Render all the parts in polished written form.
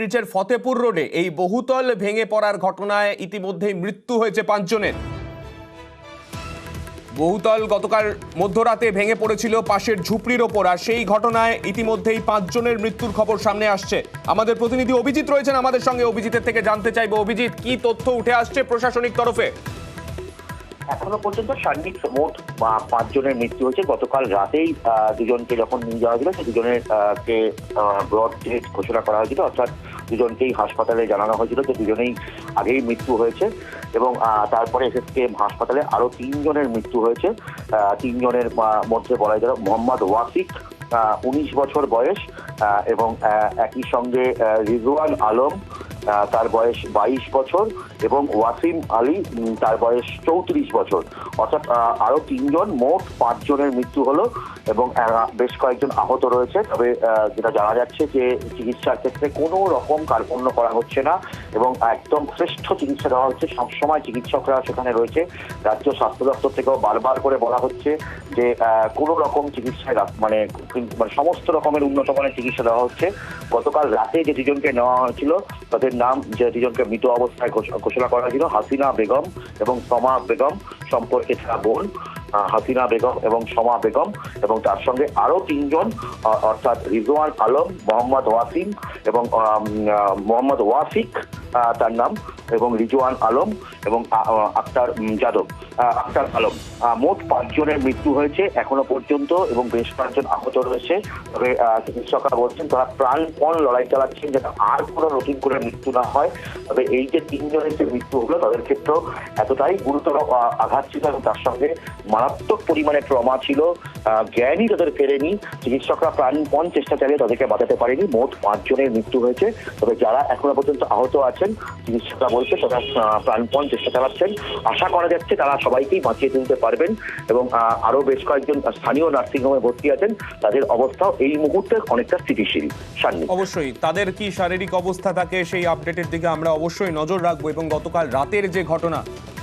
নিচের ফতেপুর রোডে এই বহুতল ভেঙে পড়ার ঘটনায় ইতিমধ্যেই মৃত্যু হয়েছে 5 জনের। বহুতল গতকাল মধ্যরাতে ভেঙে পড়েছিল পাশের ঝুপড়ির ওপর, আর সেই ঘটনায় ইতিমধ্যেই 5 জনের মৃত্যুর খবর সামনে আসছে। আমাদের প্রতিনিধি অভিজিৎ রয়েছেন আমাদের সঙ্গে। অভিজিতের থেকে জানতে চাইবো, অভিজিৎ, কি তথ্য উঠে আসছে প্রশাসনিক তরফে? এখনো পর্যন্ত সার্বিক মোট 5 জনের মৃত্যু হয়েছে। গতকাল রাতেই দুজনকে যখন নিয়ে যাওয়া হয়েছিল, সেই দুজনের কে ব্রড ডেথ ঘোষণা করা হয়েছিল, অর্থাৎ দুজনকেই হাসপাতালে জানানো হয়েছিল যে দুজনেই আগেই মৃত্যু হয়েছে। এবং তারপরে এসএসকেএম হাসপাতালে আরো 3 জনের মৃত্যু হয়েছে। 3 জনের মধ্যে বলা যায় মোহাম্মদ ওয়াসিক, 19 বছর বয়স, এবং একই সঙ্গে রিজওয়ান আলম, তার বয়স 22 বছর, এবং ওয়াসিম আলী, তার বয়স 34 বছর। অর্থাৎ আরো 3 জন, মোট 5 জনের মৃত্যু হলো এবং বেশ কয়েকজন আহত রয়েছে। তবে যেটা জানা যাচ্ছে যে চিকিৎসার ক্ষেত্রে কোনো রকম কার্পণ্য করা হচ্ছে না এবং একদম শ্রেষ্ঠ চিকিৎসা দেওয়া হচ্ছে। সবসময় চিকিৎসকরা সেখানে রয়েছে। রাজ্য স্বাস্থ্য দপ্তর থেকেও বারবার করে বলা হচ্ছে যে কোনো রকম চিকিৎসায় মানে সমস্ত রকমের উন্নত মানের চিকিৎসা দেওয়া হচ্ছে। গতকাল রাতে যে দুজনকে নেওয়া হয়েছিল তাদের নাম, যে দুজনকে মৃত অবস্থায় ঘোষণা করা হয়েছিল, হাসিনা বেগম এবং সমা বেগম, সম্পর্কে তারা বোন, হাসিনা বেগম এবং সমা বেগম, এবং তার সঙ্গে আরো 3 জন, অর্থাৎ রিজওয়ান আলম, মোহাম্মদ ওয়াসিম এবং মোহাম্মদ ওয়াসিক তার নাম, এবং রিজওয়ান আলম এবং আক্তার যাদব, আক্তার আলম। মোট 5 জনের মৃত্যু হয়েছে এখনো পর্যন্ত এবং বেশ কয়েকজন আহত রয়েছে। তবে চিকিৎসকরা বলছেন তারা প্রাণপণ লড়াই চালাচ্ছেন যাতে আর কোনো নতুন করে মৃত্যু না হয়। তবে এই যে 3 জনের যে মৃত্যু হলো তাদের ক্ষেত্রেও এতটাই গুরুতর আঘাত ছিল এবং তার সঙ্গে মারাত্মক পরিমাণে ট্রমা ছিল, জ্ঞানই তাদের ফেরেনি। চিকিৎসকরা প্রাণপণ চেষ্টা চালিয়ে তাদেরকে বাঁচাতে পারেনি। মোট 5 জনের মৃত্যু হয়েছে। তবে যারা এখনো পর্যন্ত আহত আছেন, চিকিৎসকরা বলছে তারা প্রাণপণ চেষ্টা চালাচ্ছেন। আশা করা যাচ্ছে তারা সবাইকেই বাঁচিয়ে তুলতে পারবেন এবং আরো বেশ কয়েকজন স্থানীয় নার্সিংহোমে ভর্তি আছেন, তাদের অবস্থাও এই মুহূর্তে অনেকটা স্থিতিশীল। অবশ্যই তাদের কি শারীরিক অবস্থা থাকে সেই আপডেটের দিকে আমরা অবশ্যই নজর রাখবো। এবং গতকাল রাতের যে ঘটনা,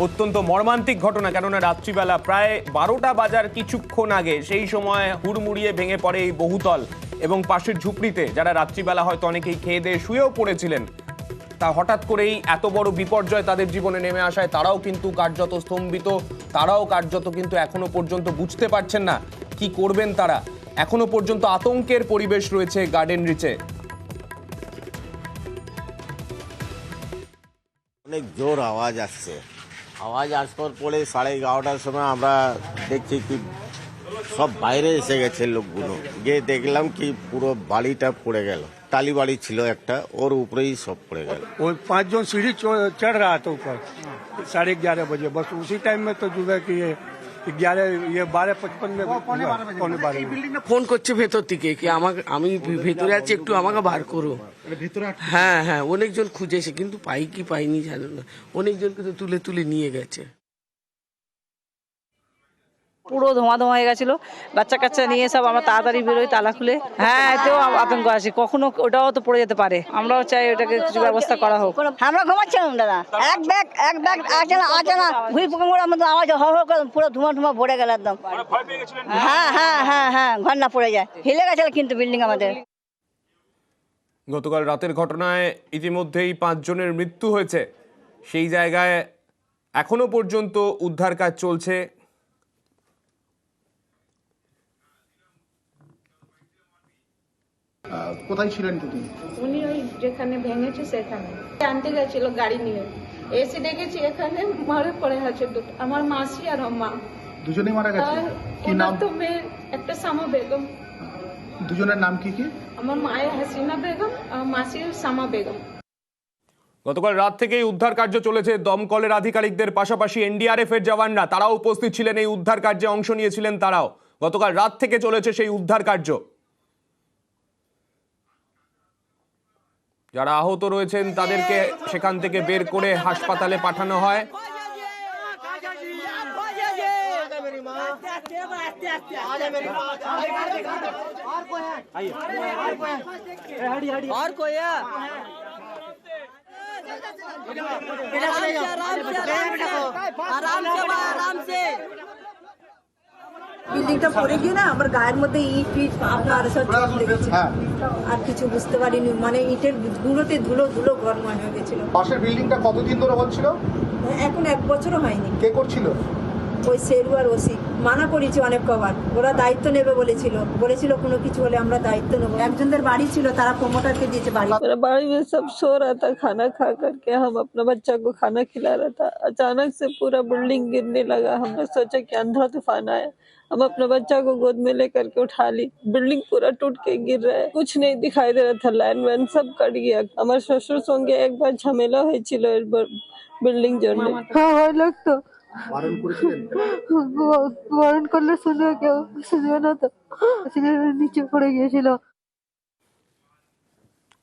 অত্যন্ত মর্মান্তিক ঘটনা, কেননা রাত্রিবেলা প্রায় 12টা বাজার কিছুক্ষণ আগে সেই সময় হুড়মুড়িয়ে ভেঙে পড়ে এই বহুতল এবং পাশের ঝুপড়িতে যারা রাত্রিবেলা হয়তো অনেকেই খেয়ে দিয়ে শুয়েও পড়েছিলেন, তা হঠাৎ করেই এত বড় বিপর্যয় তাদের জীবনে নেমে আসায় তারাও কিন্তু কার্যত স্তম্ভিত। তারাও কার্যত কিন্তু এখনো পর্যন্ত বুঝতে পারছেন না কি করবেন তারা। এখনো পর্যন্ত আতঙ্কের পরিবেশ রয়েছে গার্ডেন রিচে। অনেক জোর আওয়াজ আসছে। আওয়াজ আসার পরে 11:30টার সময় আমরা দেখছি কি সব বাইরে এসে গেছে লোকগুলো। গিয়ে দেখলাম কি পুরো বাড়িটা পড়ে গেল। টালি বাড়ি ছিল একটা, ওর উপরেই सब पड़ गया। वो 5 जन सीढ़ी चढ़ रहा था ऊपर 11:30 बजे। बस उसी टाइम में तो जुड़ा कि 12:55 में पौने 12 ফোন করছে ভেতর থেকে কি আমাকে, আমি ভেতরে আছি, একটু আমাকে বার করো। হ্যাঁ হ্যাঁ, অনেকজন খুঁজেছে কিন্তু পাইনি জানো না। অনেকজনকে তো তুলে তুলে নিয়ে গেছে। পুরো ধোঁয়া হয়ে গেছিল। বাচ্চা কাচ্চা নিয়ে সব আমরা তাড়াতাড়ি বেরোই তালা খুলে। হ্যাঁ, এতেও আতঙ্ক আছে, কখনো ওটাও তো পড়ে যেতে পারে। আমরাও চাই ওটাকে কিছু ব্যবস্থা করা হোক। আমরা ঘুমাচ্ছিলাম দাদা, এক ব্যাগ আছে না ভুই পোকা মোড়ার মধ্যে আওয়াজ হো করে পুরো ধোঁয়া ভরে গেল একদম। হ্যাঁ, ঘর না পড়ে যায়, হিলে গেছিল কিন্তু বিল্ডিং আমাদের। গতকাল রাতের ঘটনায় ইতিমধ্যেই 5 জনের মৃত্যু হয়েছে। সেই জায়গায় এখনো পর্যন্ত উদ্ধার কাজ চলছে। কোথায় ছিলেন তিনি? উনি ওই যেখানে ভেঙেছে সেখানে আনতে গেছিল গাড়ি নিয়ে, এসে দেখেছি এখানে মারে পড়ে আছে দুটো, আমার মাসি আর মা। দুজনেই মারা গেছে? কি নাম? তো মেয়ে একটা সামা বেগম। দুজনের নাম কি কি? আমার মায়ের হাসিনা বেগম আর মাসির সামা বেগম। গতকাল রাত থেকেই উদ্ধার কার্য চলেছে। দমকলের আধিকারিকদের পাশাপাশি এনডিআরএফ এর জওয়ানরা তারাও উপস্থিত ছিলেন, এই উদ্ধার কার্যে অংশ নিয়েছিলেন তারাও। গতকাল রাত থেকে চলেছে সেই উদ্ধার কার্য। যারা আহত রয়েছেন তাদেরকে সেখান থেকে বের করে হাসপাতালে পাঠানো হয়। आराम से বিল্ডিংটা পড়ে গিয়ে না আমার গায়ের মধ্যে ইট ইট আপনার সব চোট লেগেছে হ্যাঁ আর কিছু বুঝতে পারিনি মানে ইটের ধুলোতে ধুলো ধুলো ঘর মনে হয়ে গেছিল। পাশের বিল্ডিংটা কতদিন ধরে হচ্ছিল? এখন 1 বছরও হয়নি। কে করছিল? ওই শেরু আর ওসি মানা করেছি অনেক কবার, ওরা দায়িত্ব নেবে বলেছিল কোনো কিছু হলে আমরা দায়িত্ব নেবো। একজনদের বাড়ি ছিল তারা প্রমোটারকে দিয়েছে বাড়ি। मेरा बाड़ी में सब सो रहा था, खाना खा करके हम अपना बच्चा को खाना खिला रहा था। अचानक से पूरा बिल्डिंग गिरने लगा। हमने सोचा कि अंधा तूफान आया। हम अपने बच्चा को गोद में लेकर के उठा ली। बिल्डिंग पूरा टूट के गिर रहा है, कुछ नहीं दिखाई दे रहा था, लाइन वैन सब कट गया। हमारे ससुर संगे एक बार झमेला হয়েছিল बिल्डिंग জন্য। হ্যাঁ ভয় লাগতো, বারণ করেছিলেন? বারণ করলে শুনবে কেউ? শুনবে না তো, নিচে পড়ে গিয়েছিল।